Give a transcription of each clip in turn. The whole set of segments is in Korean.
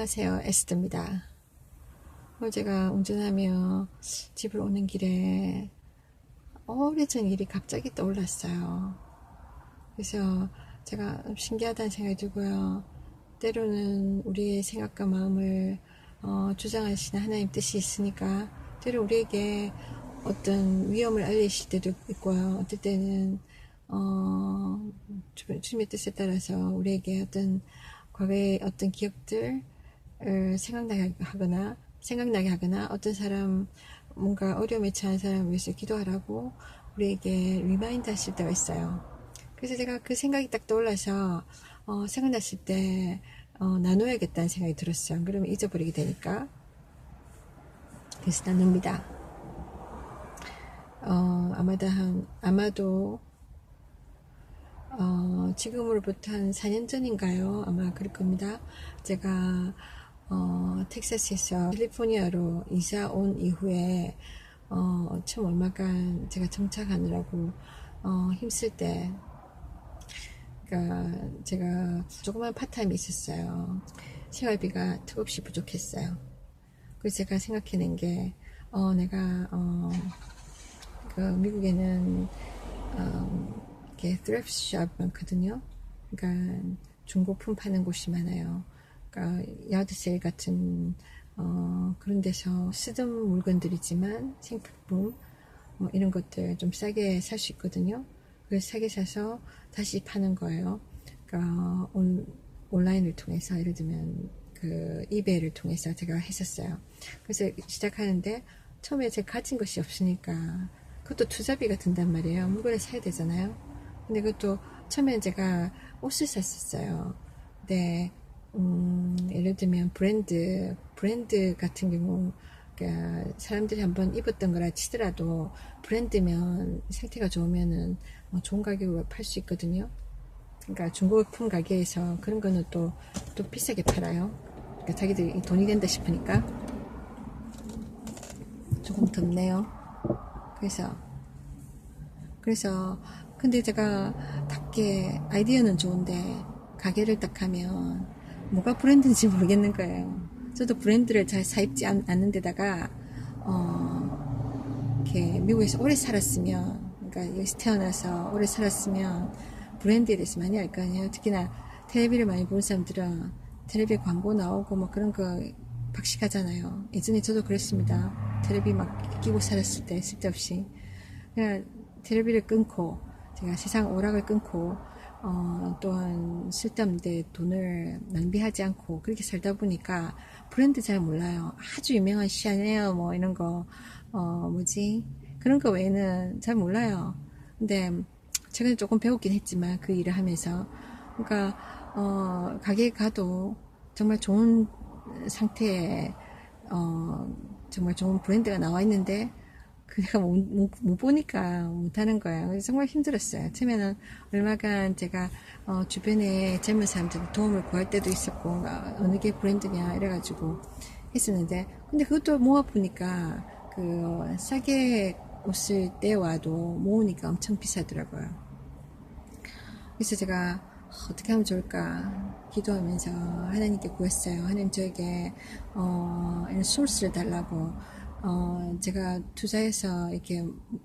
안녕하세요, 에스더입니다. 제가 운전하며 집을 오는 길에 오래전 일이 갑자기 떠올랐어요. 그래서 제가 신기하다는 생각이 들고요. 때로는 우리의 생각과 마음을 주장하시는 하나님 뜻이 있으니까 때로 우리에게 어떤 위험을 알리실 때도 있고요. 어떨 때는 주님의 뜻에 따라서 우리에게 어떤 과거의 어떤 기억들 생각나게 하거나 어떤 사람 뭔가 어려움에 처한 사람을 위해서 기도하라고 우리에게 리마인드 하실 때가 있어요. 그래서 제가 그 생각이 딱 떠올라서 생각났을 때 나눠야겠다는 생각이 들었어요. 그러면 잊어버리게 되니까. 그래서 나눕니다. 아마도 지금으로부터 한 4년 전인가요? 아마 그럴 겁니다. 제가 텍사스에서 캘리포니아로 이사 온 이후에 처음 얼마간 제가 정착하느라고 힘쓸 때, 그러니까 제가 조그만 파타임이 있었어요. 생활비가 턱없이 부족했어요. 그래서 제가 생각해낸 게 내가 그 미국에는 이렇게 thrift shop 많거든요. 그러니까 중고품 파는 곳이 많아요. 그러니까 야드 세일 같은 그런 데서 쓰던 물건들이지만 생필품 뭐 이런 것들 좀 싸게 살 수 있거든요. 그래서 싸게 사서 다시 파는 거예요. 그러니까 온라인을 통해서 예를 들면 그 이베이를 통해서 제가 했었어요. 그래서 시작하는데 처음에 제가 가진 것이 없으니까 그것도 투자비가 든단 말이에요. 물건을 사야 되잖아요. 근데 그것도 처음엔 제가 옷을 샀었어요. 근데 예를 들면 브랜드 같은 경우 그러니까 사람들이 한번 입었던 거라 치더라도 브랜드면 상태가 좋으면은 좋은 가격으로 팔 수 있거든요. 그러니까 중고품 가게에서 그런 거는 또 비싸게 팔아요. 그러니까 자기들이 돈이 된다 싶으니까. 조금 덥네요. 그래서 근데 제가 답게 아이디어는 좋은데 가게를 딱 가면 뭐가 브랜드인지 모르겠는 거예요. 저도 브랜드를 잘 사입지 않는 데다가 이렇게 미국에서 오래 살았으면, 그러니까 여기서 태어나서 오래 살았으면 브랜드에 대해서 많이 알 거 아니에요. 특히나 텔레비를 많이 보는 사람들은 텔레비 광고 나오고 뭐 그런 거 박식하잖아요. 예전에 저도 그랬습니다. 텔레비 막 끼고 살았을 때 쓸데없이 그냥 텔레비를 끊고 제가 세상 오락을 끊고 또한 쓸데없는데 돈을 낭비하지 않고 그렇게 살다 보니까 브랜드 잘 몰라요. 아주 유명한 샤넬 뭐 이런 거 그런 거 외에는 잘 몰라요. 근데 최근에 조금 배웠긴 했지만 그 일을 하면서 그러니까 가게에 가도 정말 좋은 상태에 정말 좋은 브랜드가 나와 있는데 그가 못 보니까 못하는 거예요. 그래서 정말 힘들었어요. 처음에는 얼마간 제가 주변에 젊은 사람들 도움을 구할 때도 있었고 어느 게 브랜드냐 이래가지고 했었는데 근데 그것도 모아보니까 그 싸게 옷을 떼와도 모으니까 엄청 비싸더라고요. 그래서 제가 어떻게 하면 좋을까 기도하면서 하나님께 구했어요. 하나님 저에게 이런 소스를 달라고. 제가 투자해서 이렇게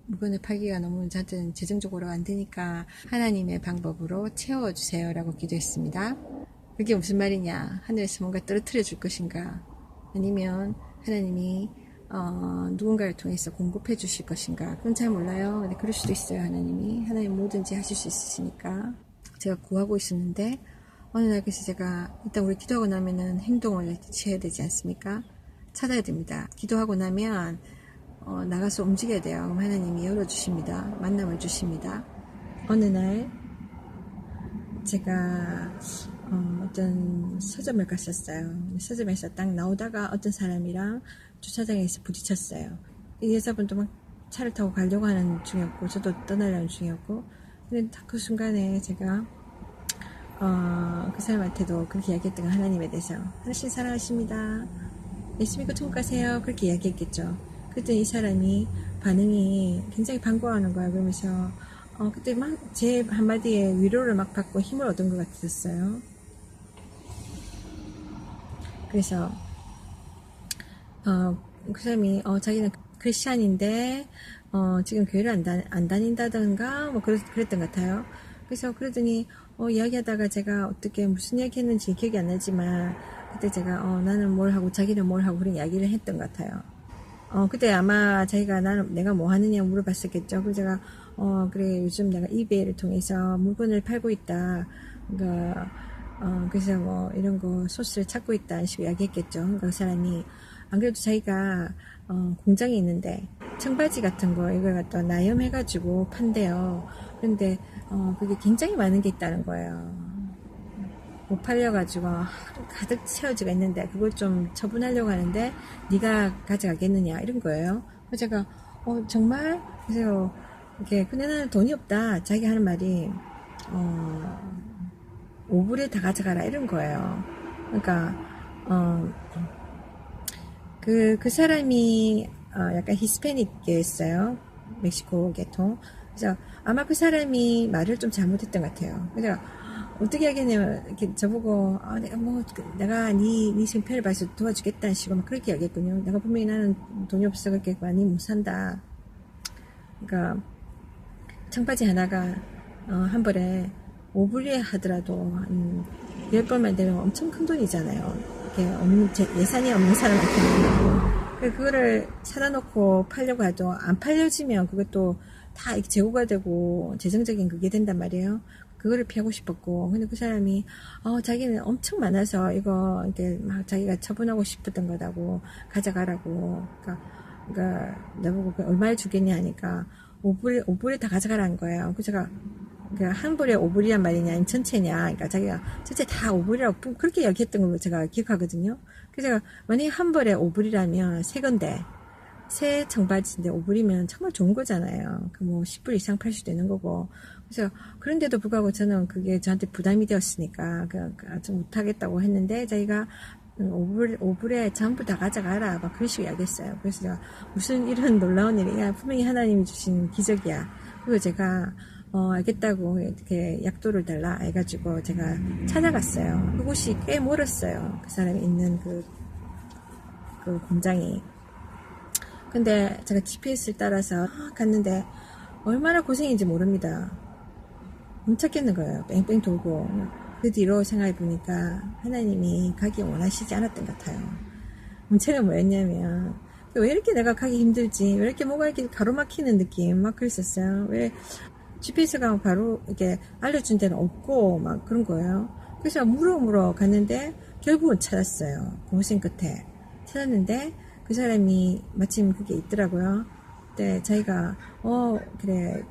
물건을 팔기가 너무 저한테는 재정적으로 안 되니까 하나님의 방법으로 채워주세요 라고 기도했습니다. 그게 무슨 말이냐, 하늘에서 뭔가 떨어뜨려 줄 것인가, 아니면 하나님이 누군가를 통해서 공급해 주실 것인가, 그건 잘 몰라요. 근데 그럴 수도 있어요. 하나님 뭐든지 하실 수 있으시니까. 제가 구하고 있었는데 어느 날 그래서 제가 일단 우리 기도하고 나면은 행동을 취해야 되지 않습니까? 찾아야 됩니다. 기도하고 나면 나가서 움직여야 돼요. 그럼 하나님이 열어주십니다. 만남을 주십니다. 어느 날 제가 어떤 서점을 갔었어요. 서점에서 딱 나오다가 어떤 사람이랑 주차장에서 부딪혔어요. 이 여자분도 막 차를 타고 가려고 하는 중이었고 저도 떠나려는 중이었고, 근데 딱 그 순간에 제가 그 사람한테도 그렇게 이야기했던 거, 하나님에 대해서 하나님 사랑하십니다, 예수 믿고 천국 가세요, 그렇게 이야기했겠죠. 그때 이 사람이 반응이 굉장히 반가워하는 거야. 그러면서 그때 막 제 한마디에 위로를 막 받고 힘을 얻은 것 같았어요. 그래서 그 사람이 자기는 크리스찬인데 지금 교회를 안 다닌다던가 뭐 그랬던 것 같아요. 그래서 그러더니 이야기하다가 제가 어떻게 무슨 이야기 했는지 기억이 안 나지만 그때 제가 나는 뭘 하고 자기는 뭘 하고 그런 이야기를 했던 것 같아요. 그때 아마 자기가 내가 뭐 하느냐 물어봤었겠죠. 그래서 제가 그래 요즘 내가 이베이를 통해서 물건을 팔고 있다. 그러니까 그래서 뭐 이런 거 소스를 찾고 있다 이런 식으로 이야기했겠죠. 그러니까 그 사람이 안 그래도 자기가 공장이 있는데 청바지 같은 거 이걸 갖다 나염해가지고 판대요. 그런데 그게 굉장히 많은 게 있다는 거예요. 못 팔려가지고 가득 채워지가 있는데 그걸 좀 처분하려고 하는데 네가 가져가겠느냐 이런 거예요. 그래서 제가 정말 그래서 이렇게 근데 나는 돈이 없다. 자기 하는 말이 5불에 다 가져가라 이런 거예요. 그러니까 그 사람이 약간 히스패닉계였어요. 멕시코 계통. 그래서 아마 그 사람이 말을 좀 잘못했던 것 같아요. 그래서 어떻게 하겠냐면 이렇게 저보고 내가 네 형편을 봐서 도와주겠다는 식으로 막 그렇게 얘기했거든요. 내가 분명히 나는 돈이 없어 그렇게 많이 못 산다. 그러니까 청바지 하나가 한 벌에 5불에 하더라도 한 10벌만 되면 엄청 큰 돈이잖아요. 이렇게 예산이 없는 사람한테는. 그거를 사다 놓고 팔려고 해도 안 팔려지면 그것도 다 재고가 되고 재정적인 그게 된단 말이에요. 그거를 피하고 싶었고, 근데 그 사람이 자기는 엄청 많아서 이거 이렇게 막 자기가 처분하고 싶었던 거다고 가져가라고. 그러니까 나보고 얼마에 주겠냐 하니까 5불에 다 가져가라는 거예요. 그래서 제가 한 불에 5불이란 말이냐, 아니면 전체냐. 그러니까 자기가 전체 다 5불이라고 그렇게 얘기했던 걸로 제가 기억하거든요. 그래서 제가 만약에 한 벌에 5불이라면 새 건데, 새 청바지인데 5불이면 정말 좋은 거잖아요. 뭐 10불 이상 팔 수도 있는 거고. 그래서 그런데도 불구하고 저는 그게 저한테 부담이 되었으니까 좀 못하겠다고 했는데 자기가 5불에 전부 다 가져가라 막 그런 식으로 이야기했어요. 그래서 제가 무슨 이런 놀라운 일이야. 분명히 하나님이 주신 기적이야. 그리고 제가 알겠다고 이렇게 약도를 달라 해가지고 제가 찾아갔어요. 그곳이 꽤 멀었어요. 그 사람이 있는 그 공장이. 근데 제가 GPS를 따라서 갔는데 얼마나 고생인지 모릅니다. 멈췄겠는 거예요. 뺑뺑 돌고. 그 뒤로 생각해보니까 하나님이 가기 원하시지 않았던 것 같아요. 문제가 뭐였냐면 왜 이렇게 내가 가기 힘들지? 왜 이렇게 뭐가 이렇게 가로막히는 느낌? 막 그랬었어요. 왜 GPS가 바로 이렇게 알려준 데는 없고 막 그런 거예요. 그래서 물어 갔는데 결국은 찾았어요. 고생 끝에 찾았는데 그 사람이 마침 그게 있더라고요. 근데 자기가 그래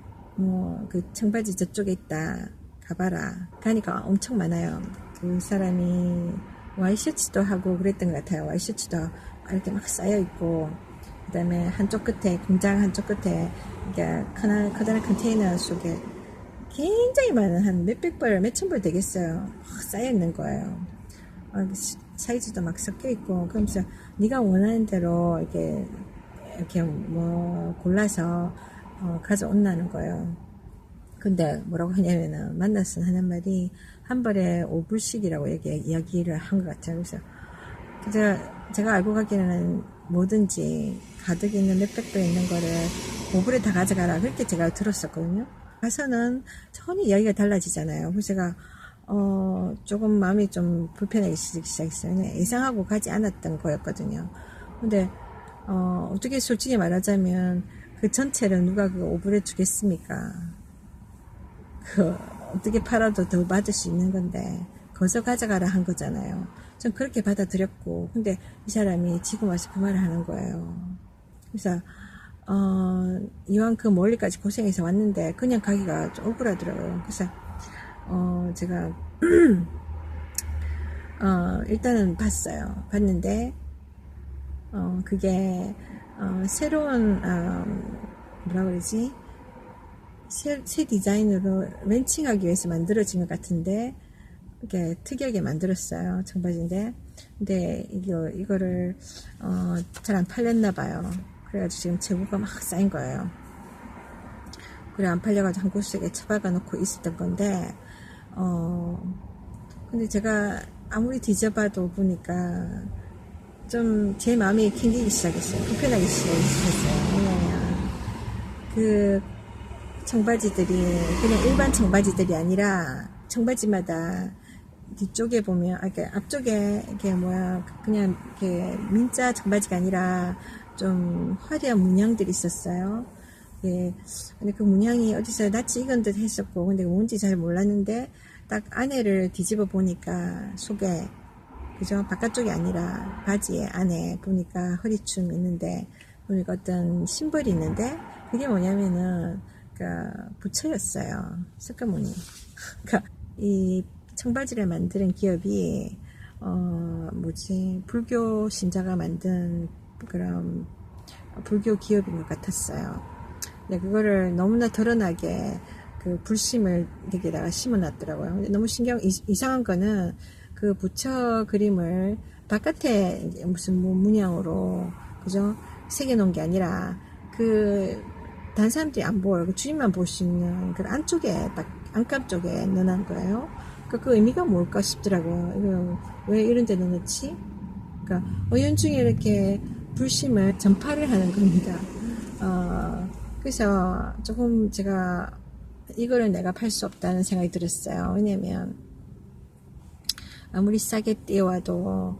그 청바지 저쪽에 있다 가봐라. 가니까 엄청 많아요. 그 사람이 와이셔츠도 하고 그랬던 것 같아요. 와이셔츠도 이렇게 막 쌓여있고 그 다음에 한쪽 끝에 공장 한쪽 끝에 이게 커다란 컨테이너 속에 굉장히 많은 한 몇백 벌 몇천 벌 되겠어요. 막 쌓여있는 거예요. 사이즈도 막 섞여있고 그러면서 네가 원하는 대로 이렇게 뭐 골라서 가져온다는 거예요. 근데 뭐라고 하냐면은 만나서 하는 말이 한 벌에 5불씩이라고 이야기를 한 것 같아요. 그래서 제가 알고 가기에는 뭐든지 가득 있는 몇백 배 있는 거를 5불에 다 가져가라 그렇게 제가 들었었거든요. 가서는 전혀 이야기가 달라지잖아요. 그래서 제가 조금 마음이 좀 불편하게 시작했어요. 예상하고 가지 않았던 거였거든요. 근데 어떻게 솔직히 말하자면 그 전체를 누가 그 5불에 주겠습니까? 어떻게 팔아도 더 받을 수 있는 건데 거기서 가져가라 한 거잖아요. 전 그렇게 받아들였고 근데 이 사람이 지금 와서 그 말을 하는 거예요. 그래서 이왕 그 멀리까지 고생해서 왔는데 그냥 가기가 좀 억울하더라고요. 그래서 제가 일단은 봤는데 그게 새로운 뭐라 그러지? 새 디자인으로 런칭하기 위해서 만들어진 것 같은데 이렇게 특이하게 만들었어요. 청바지인데 근데 이거를 잘 안 팔렸나 봐요. 그래가지고 지금 재고가 막 쌓인 거예요. 그래 안 팔려가지고 한 구석에 처박아 놓고 있었던 건데 근데 제가 아무리 뒤져봐도 보니까 좀 제 마음이 캥기기 시작했어요. 불편하기 시작했어요. 왜냐면 그 청바지들이 그냥 일반 청바지들이 아니라 청바지마다 뒤쪽에 보면 이렇게 앞쪽에 이게 뭐야 그냥 이렇게 민자 청바지가 아니라 좀 화려한 문양들이 있었어요. 예, 근데 그 문양이 어디서 낯이 익은 듯 했었고 근데 뭔지 잘 몰랐는데 딱 안에를 뒤집어 보니까 속에 그죠? 바깥쪽이 아니라 바지에 안에 보니까 허리춤 있는데 보니까 어떤 심벌이 있는데 그게 뭐냐면은 부처였어요. 석가모니. 그러니까 이 청바지를 만드는 기업이 불교 신자가 만든 그런 불교 기업인 것 같았어요. 근데 그거를 너무나 드러나게 그 불심을 여기다가 심어놨더라고요. 근데 너무 이상한 거는 그 부처 그림을 바깥에 무슨 문양으로 그죠 새겨놓은 게 아니라 그 다른 사람들이 안 보여요. 그 주인만 볼 수 있는 그 안쪽에 안감 쪽에 넣어놓은 거예요. 그 의미가 뭘까 싶더라고요. 이거 왜 이런 데 넣어놓지? 그러니까 연중에 이렇게 불심을 전파를 하는 겁니다. 그래서 조금 제가 이거를 내가 팔 수 없다는 생각이 들었어요. 왜냐면 아무리 싸게 띄워도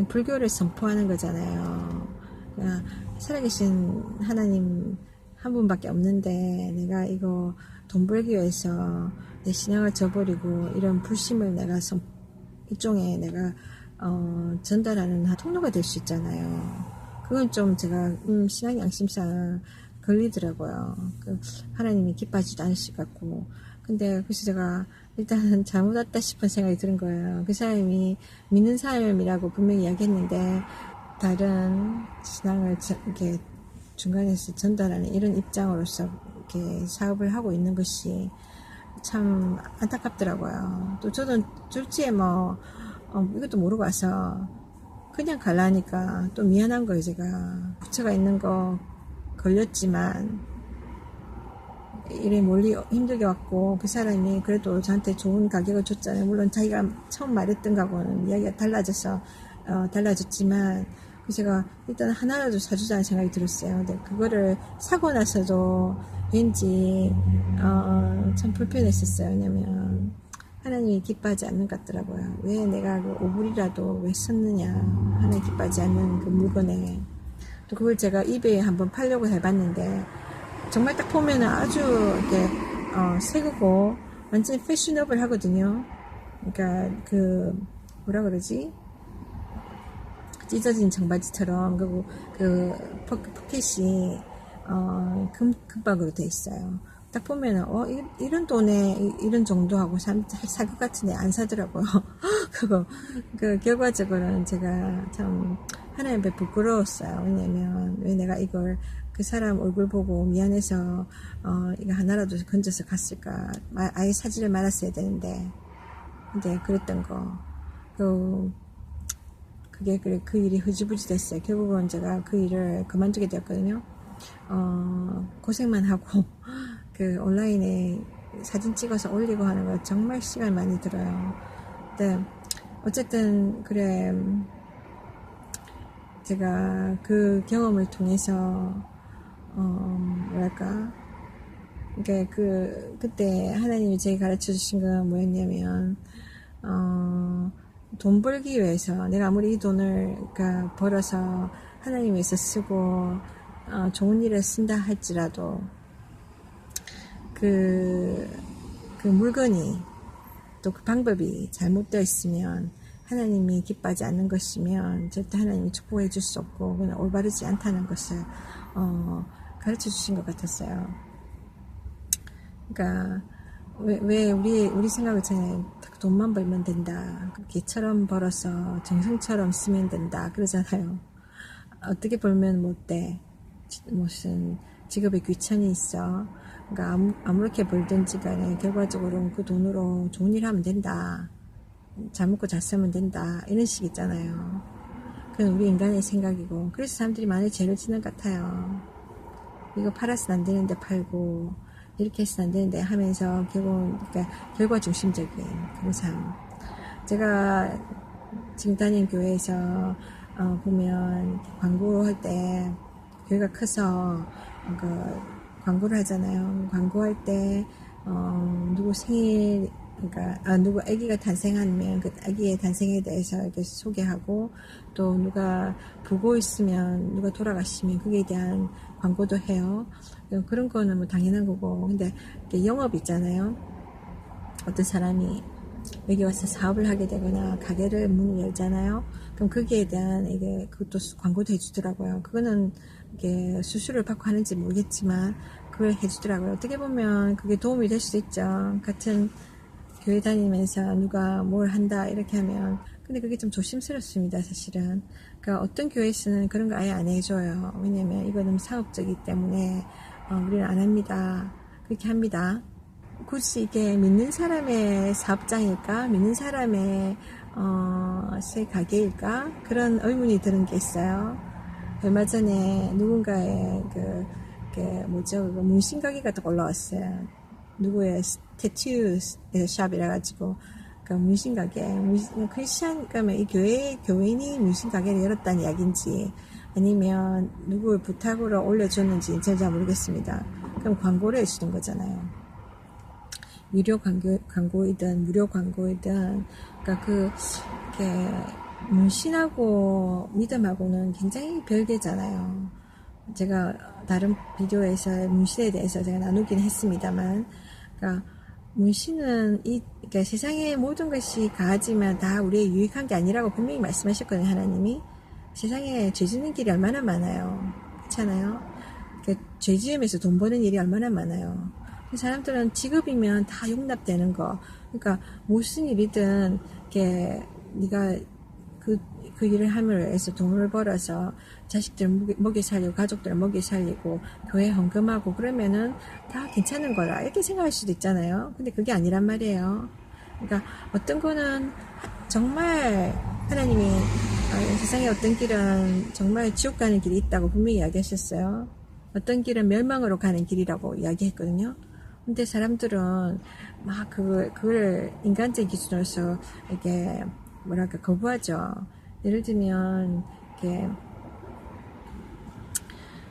불교를 선포하는 거잖아요. 그러니까 살아계신 하나님 한 분밖에 없는데 내가 이거 돈 벌기 위해서 내 신앙을 저버리고 이런 불심을 내가 일종의 내가 전달하는 통로가 될 수 있잖아요. 그건 좀 제가 신앙 양심상 걸리더라고요. 하나님이 기뻐하지도 않으실 것 같고. 근데 그래서 제가 일단 잘못 왔다 싶은 생각이 드는 거예요. 그 사람이 믿는 사람이라고 분명히 이야기했는데 다른 신앙을 이렇게 중간에서 전달하는 이런 입장으로서 이렇게 사업을 하고 있는 것이 참 안타깝더라고요. 또 저는 졸지에 이것도 모르고 와서 그냥 갈라니까 또 미안한 거예요. 제가 부처가 있는 거 걸렸지만 이래 멀리 힘들게 왔고 그 사람이 그래도 저한테 좋은 가격을 줬잖아요. 물론 자기가 처음 말했던 거하고는 이야기가 달라졌지만 제가 일단 하나라도 사주자는 생각이 들었어요. 근데 그거를 사고 나서도 왠지 참 불편했었어요. 왜냐면 하나님이 기뻐하지 않는 것 같더라고요. 왜 내가 그 5불이라도 왜 썼느냐, 하나님 기뻐하지 않는 그 물건에. 또 그걸 제가 이베이에 한번 팔려고 해봤는데 정말 딱 보면 아주 이렇게 새거고 완전 패셔너블 하거든요. 그러니까 뭐라 그러지? 찢어진 청바지처럼 그리고 그 포켓이 금박으로 돼 있어요. 딱 보면은 이런 돈에 이런 정도 하고 살 것 같은데 안 사더라고요. 그 결과적으로는 제가 참 하나님 앞에 부끄러웠어요. 왜냐면 왜 내가 이걸 그 사람 얼굴 보고 미안해서 이거 하나라도 건져서 갔을까. 아예 사지를 말았어야 되는데 근데 그랬던 거 그 일이 흐지부지 됐어요. 결국은 제가 그 일을 그만두게 되었거든요. 고생만 하고 그 온라인에 사진 찍어서 올리고 하는 거 정말 시간 많이 들어요. 근데 어쨌든 그래 제가 그 경험을 통해서 뭐랄까 그러니까 그때 하나님이 제게 가르쳐 주신 건 뭐였냐면 돈 벌기 위해서 내가 아무리 이 돈을 벌어서 하나님 위해서 쓰고 좋은 일에 쓴다 할지라도 그 물건이 또 그 방법이 잘못되어 있으면 하나님이 기뻐하지 않는 것이면 절대 하나님이 축복해 줄 수 없고 그건 올바르지 않다는 것을 가르쳐 주신 것 같았어요. 그러니까 왜 우리 생각을 전에 돈만 벌면 된다. 개처럼 벌어서 정성처럼 쓰면 된다. 그러잖아요. 어떻게 벌면 못 돼. 무슨 직업에 귀천이 있어. 그러니까 아무렇게 벌든지 간에 결과적으로 그 돈으로 좋은 일 하면 된다. 잘 먹고 잘 살면 된다. 이런 식 있잖아요. 그건 우리 인간의 생각이고 그래서 사람들이 많이 죄를 짓는 것 같아요. 이거 팔아서는 안 되는데 팔고 이렇게 해서는 안 되는데 하면서 결국 그러니까 결과 중심적인 그런 삶. 제가 지금 다니는 교회에서 보면 광고할 때 교회가 커서 그 광고를 하잖아요. 광고할 때 누구 생일, 그러니까 누구 아기가 탄생하면 그 아기의 탄생에 대해서 이렇게 소개하고, 또 누가 보고 있으면 누가 돌아가시면 그에 대한 광고도 해요. 그런 거는 뭐 당연한 거고. 근데 영업 있잖아요. 어떤 사람이 여기 와서 사업을 하게 되거나 가게를 문을 열잖아요. 그럼 거기에 대한 이게 그것도 광고도 해주더라고요. 그거는 이게 수수료를 받고 하는지 모르겠지만 그걸 해주더라고요. 어떻게 보면 그게 도움이 될 수도 있죠. 같은 교회 다니면서 누가 뭘 한다 이렇게 하면. 근데 그게 좀 조심스럽습니다, 사실은. 그러니까 어떤 교회에서는 그런 거 아예 안 해줘요. 왜냐면 이거는 사업적이기 때문에 우리는 안 합니다. 그렇게 합니다. 굳이 이게 믿는 사람의 사업장일까? 믿는 사람의 새 가게일까? 그런 의문이 드는 게 있어요. 얼마 전에 누군가의 뭐죠? 그 문신 가게가 또 올라왔어요. 누구의 태튜 샵이라 가지고 그 문신 가게, 크리스찬, 그러면 이 교인이 문신 가게를 열었다는 이야기인지 아니면 누구의 부탁으로 올려줬는지 잘 모르겠습니다. 그럼 광고를 해주는 거잖아요. 유료 광고이든 무료 광고이든, 그러니까 문신하고 믿음하고는 굉장히 별개잖아요. 제가 다른 비디오에서 문신에 대해서 제가 나누긴 했습니다만, 그러니까 문신은 그러니까 세상의 모든 것이 가하지만 다 우리의 유익한 게 아니라고 분명히 말씀하셨거든요, 하나님이. 세상에 죄 짓는 길이 얼마나 많아요. 그렇잖아요. 그러니까 죄 지으면서 돈 버는 일이 얼마나 많아요. 사람들은 직업이면 다 용납되는 거. 그러니까 무슨 일이든 네가 그 일을 함으로 해서 돈을 벌어서 자식들 먹이 살리고 가족들 먹이 살리고 교회 헌금하고 그러면은 다 괜찮은 거라 이렇게 생각할 수도 있잖아요. 근데 그게 아니란 말이에요. 그러니까 어떤 거는 정말 하나님이 세상에 어떤 길은 정말 지옥 가는 길이 있다고 분명히 이야기하셨어요. 어떤 길은 멸망으로 가는 길이라고 이야기했거든요. 근데 사람들은 막 그걸 인간적 기준으로서 이게 뭐랄까 거부하죠. 예를 들면 이렇게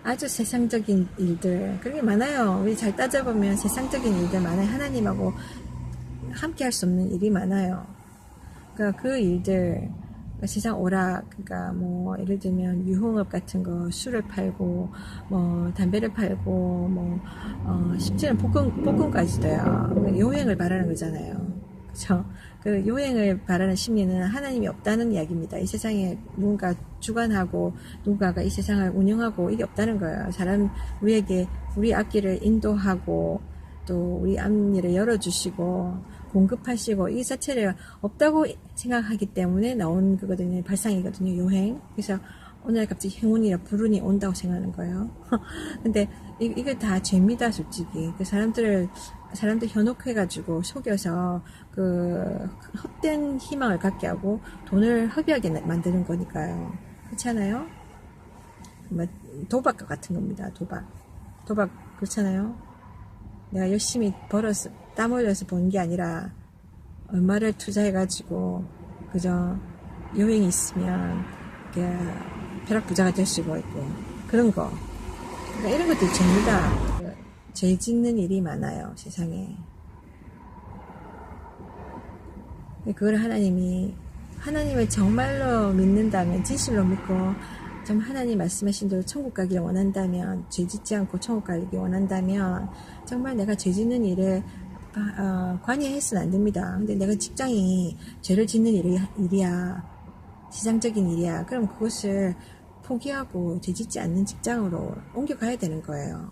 아주 세상적인 일들 그게 많아요. 우리 잘 따져보면 세상적인 일들 많아요. 하나님하고 함께 할 수 없는 일이 많아요. 그러니까 그 일들, 세상 오락, 그러니까 뭐 예를 들면 유흥업 같은 거, 술을 팔고 뭐 담배를 팔고 뭐 심지어는 복음까지도요. 요행을 바라는 거잖아요. 그렇죠? 그 요행을 바라는 심리는 하나님이 없다는 이야기입니다. 이 세상에 누군가 주관하고 누군가가 이 세상을 운영하고 이게 없다는 거예요. 우리에게 우리 앞길을 인도하고 또 우리 앞일을 열어주시고 공급하시고 이 자체를 없다고 생각하기 때문에 나온 거거든요. 발상이거든요. 요행. 그래서 오늘 갑자기 행운이라 불운이 온다고 생각하는 거예요. 근데 이게 다 죄입니다, 솔직히. 사람들 현혹해가지고 속여서 헛된 희망을 갖게 하고 돈을 허비하게 만드는 거니까요. 그렇잖아요? 도박과 같은 겁니다. 도박 그렇잖아요? 내가 열심히 벌어서 땀 흘려서 번 게 아니라 얼마를 투자해가지고 그저 여행이 있으면 벼락부자가 될 수가 있고 그런 거. 그러니까 이런 것들이 죄입니다. 죄 짓는 일이 많아요, 세상에. 그걸 하나님을 정말로 믿는다면, 진실로 믿고 정말 하나님 말씀하신 대로 천국 가기를 원한다면, 죄 짓지 않고 천국 가기를 원한다면 정말 내가 죄 짓는 일에 관여해서는 안 됩니다. 근데 내가 직장이 죄를 짓는 일이야, 세상적인 일이야, 그럼 그것을 포기하고 죄 짓지 않는 직장으로 옮겨가야 되는 거예요.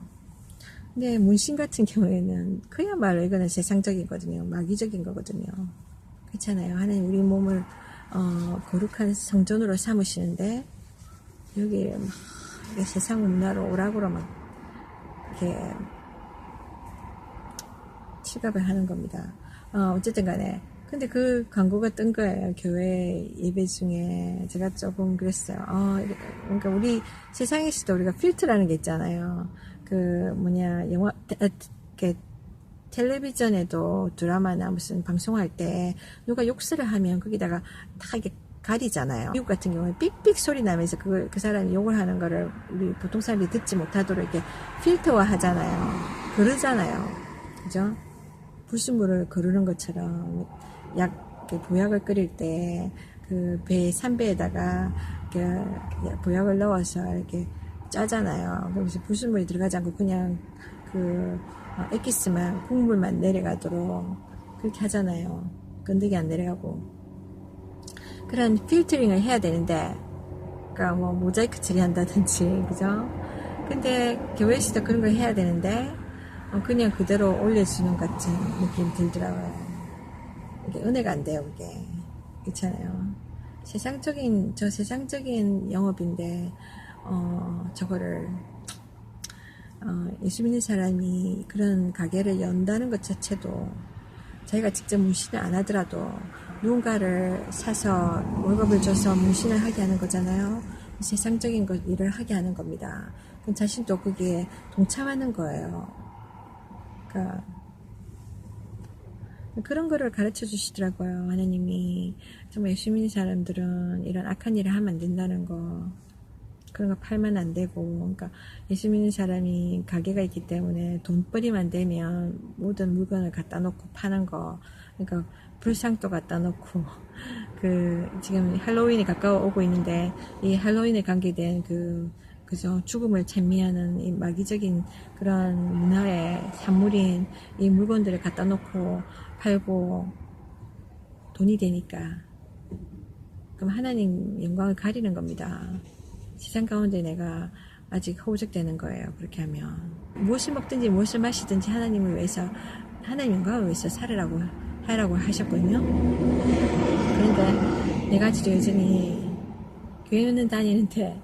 근데 문신 같은 경우에는 그야말로 이거는 세상적이거든요. 마귀적인 거거든요. 그렇잖아요. 하나님 우리 몸을 거룩한 성전으로 삼으시는데 여기 막 세상 문화로 오락으로 막 이렇게 취급을 하는 겁니다. 어쨌든 간에 근데 그 광고가 뜬 거예요. 교회 예배 중에. 제가 조금 그랬어요. 그러니까 우리 세상에서도 우리가 필터라는 게 있잖아요. 영화, 텔레비전에도 드라마나 무슨 방송할 때 누가 욕설을 하면 거기다가 다 이게 가리잖아요. 미국 같은 경우에 삑삑 소리 나면서 그 사람이 욕을 하는 거를 우리 보통 사람들이 듣지 못하도록 이렇게 필터화 하잖아요. 그러잖아요. 그죠? 불순물을 거르는 것처럼 보약을 끓일 때 그 산배에다가 보약을 넣어서 이렇게 짜잖아요. 그래서 불순물이 들어가지 않고 그냥 엑기스만 국물만 내려가도록 그렇게 하잖아요. 건더기 안 내려가고 그런 필터링을 해야 되는데, 그러니까 뭐 모자이크 처리한다든지, 그죠? 근데 교회에서도 그런 걸 해야 되는데 그냥 그대로 올려주는 같은 느낌이 들더라고요. 이게 은혜가 안 돼요, 그게. 그렇잖아요. 세상적인 영업인데 저거를 예수 믿는 사람이 그런 가게를 연다는 것 자체도 자기가 직접 문신을 안 하더라도 누군가를 사서 월급을 줘서 문신을 하게 하는 거잖아요. 세상적인 일을 하게 하는 겁니다. 그럼 자신도 거기에 동참하는 거예요. 그러니까 그런 거를 가르쳐 주시더라고요. 하나님이 정말 예수 믿는 사람들은 이런 악한 일을 하면 안 된다는 거, 그런 거 팔면 안 되고, 그러니까 예수 믿는 사람이 가게가 있기 때문에 돈벌이만 되면 모든 물건을 갖다 놓고 파는 거, 그러니까 불상도 갖다 놓고 지금 할로윈이 가까워 오고 있는데 이 할로윈에 관계된 그죠? 죽음을 찬미하는 이 마귀적인 그런 문화의 산물인 이 물건들을 갖다 놓고 팔고 돈이 되니까, 그럼 하나님 영광을 가리는 겁니다. 세상 가운데 내가 아직 허우적대는 거예요. 그렇게 하면 무엇을 먹든지 무엇을 마시든지 하나님을 위해서, 하나님 영광을 위해서 살으라고 하라고 하셨거든요. 그런데 내가 지금 여전히 교회는 다니는데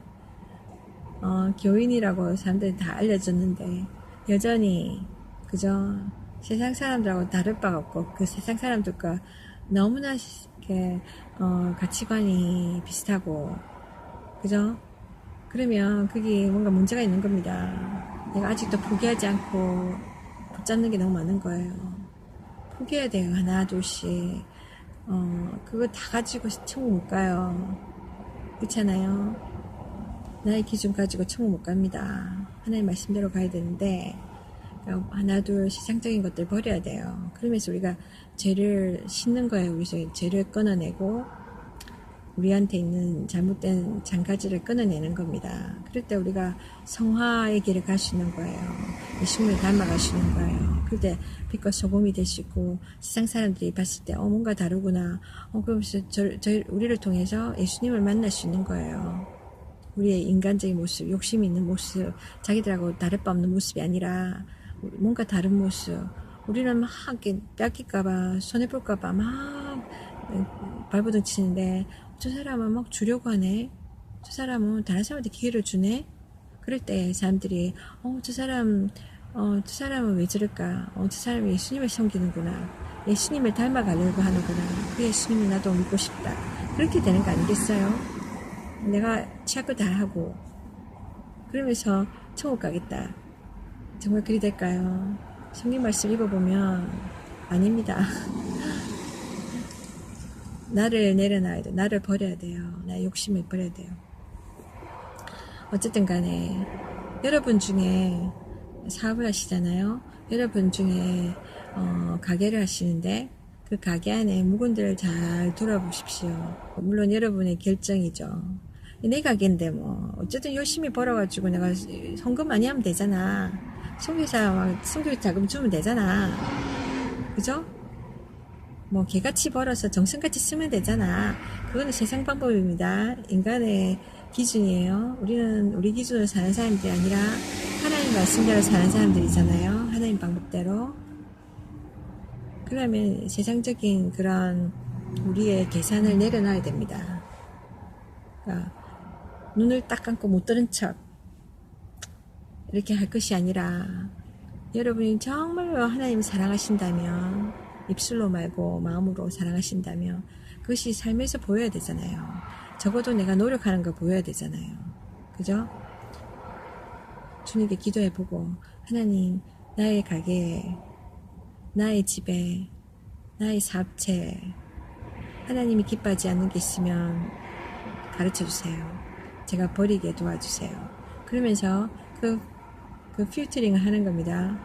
교인이라고 사람들이 다 알려줬는데 여전히 그저 세상 사람들하고 다를 바가 없고 그 세상 사람들과 너무나 이렇게 가치관이 비슷하고, 그죠? 그러면 그게 뭔가 문제가 있는 겁니다. 내가 아직도 포기하지 않고 붙잡는 게 너무 많은 거예요. 포기해야 돼요. 하나 둘씩. 그거 다 가지고 천국 못 가요. 그렇잖아요. 나의 기준 가지고 천국 못 갑니다. 하나님 말씀대로 가야 되는데 하나 둘 세상적인 것들 버려야 돼요. 그러면서 우리가 죄를 씻는 거예요. 우리 죄를 끊어내고 우리한테 있는 잘못된 장가지를 끊어내는 겁니다. 그럴 때 우리가 성화의 길을 갈 수 있는 거예요. 예수님을 닮아갈 수 있는 거예요. 그럴 때 빛과 소금이 될 수 있고 세상 사람들이 봤을 때 뭔가 다르구나. 그러면서 우리를 통해서 예수님을 만날 수 있는 거예요. 우리의 인간적인 모습, 욕심이 있는 모습, 자기들하고 다를 바 없는 모습이 아니라 뭔가 다른 모습. 우리는 막 뺏길까봐, 손해볼까봐 막 발버둥 치는데 저 사람은 막 주려고 하네. 저 사람은 다른 사람한테 기회를 주네. 그럴 때 사람들이 저 사람은 왜 저럴까? 저 사람이 예수님을 섬기는구나. 예수님을 닮아가려고 하는구나. 그 예수님이 나도 믿고 싶다. 그렇게 되는 거 아니겠어요? 내가 취할 다 하고 그러면서 천국 가겠다. 정말 그리 될까요? 성경 말씀 읽어보면 아닙니다. 나를 내려놔야 돼요. 나를 버려야 돼요. 나의 욕심을 버려야 돼요. 어쨌든 간에 여러분 중에 사업을 하시잖아요. 여러분 중에 가게를 하시는데 그 가게 안에 물건들을 잘 돌아보십시오. 물론 여러분의 결정이죠. 내 가게인데 뭐 어쨌든 열심히 벌어가지고 내가 헌금 많이 하면 되잖아. 선교 자금 주면 되잖아. 그죠? 뭐 개같이 벌어서 정성같이 쓰면 되잖아. 그거는 세상 방법입니다. 인간의 기준이에요. 우리는 우리 기준으로 사는 사람들이 아니라 하나님 말씀대로 사는 사람들이잖아요. 하나님 방법대로. 그러면 세상적인 그런 우리의 계산을 내려놔야 됩니다. 그러니까 눈을 딱 감고 못 들은 척 이렇게 할 것이 아니라 여러분이 정말로 하나님을 사랑하신다면 입술로 말고 마음으로 사랑하신다면 그것이 삶에서 보여야 되잖아요. 적어도 내가 노력하는 걸 보여야 되잖아요. 그죠? 주님께 기도해보고 하나님 나의 가게에 나의 집에 나의 사업체에 하나님이 기뻐하지 않는 게 있으면 가르쳐 주세요. 제가 버리게 도와주세요. 그러면서 그 필터링을 하는 겁니다.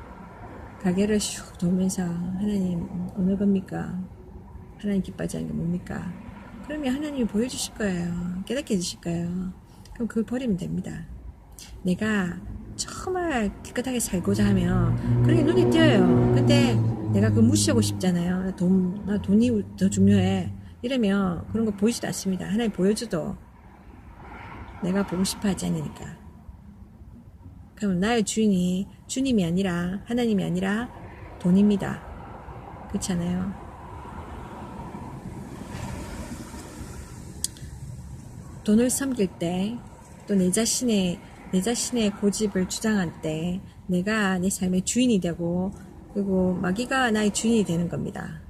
가게를 슉 돌면서 하나님 어느 겁니까? 하나님 기뻐하지 않는 게 뭡니까? 그러면 하나님이 보여주실 거예요. 깨닫게 해주실 거예요. 그럼 그걸 버리면 됩니다. 내가 정말 깨끗하게 살고자 하면 그렇게 눈에 띄어요. 근데 내가 그거 무시하고 싶잖아요. 나 돈이 더 중요해. 이러면 그런 거 보이지도 않습니다. 하나님 보여줘도 내가 보고 싶어 하지 않으니까. 그럼 나의 주인이 주님이 아니라 하나님이 아니라 돈입니다. 그렇잖아요. 돈을 섬길 때 또 내 자신의 고집을 주장할 때 내가 내 삶의 주인이 되고 그리고 마귀가 나의 주인이 되는 겁니다.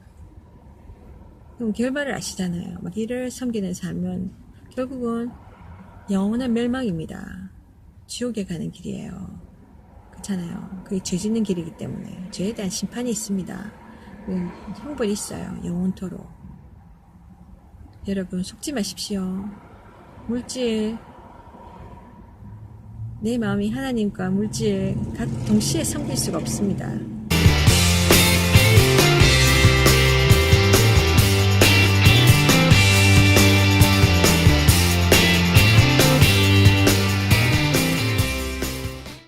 그럼 결말을 아시잖아요. 마귀를 섬기는 삶은 결국은 영원한 멸망입니다. 지옥에 가는 길이에요. 그렇잖아요. 그게 죄 짓는 길이기 때문에 죄에 대한 심판이 있습니다. 형벌이 있어요. 영원토록. 여러분 속지 마십시오. 물질, 내 마음이 하나님과 물질 동시에 섬길 수가 없습니다.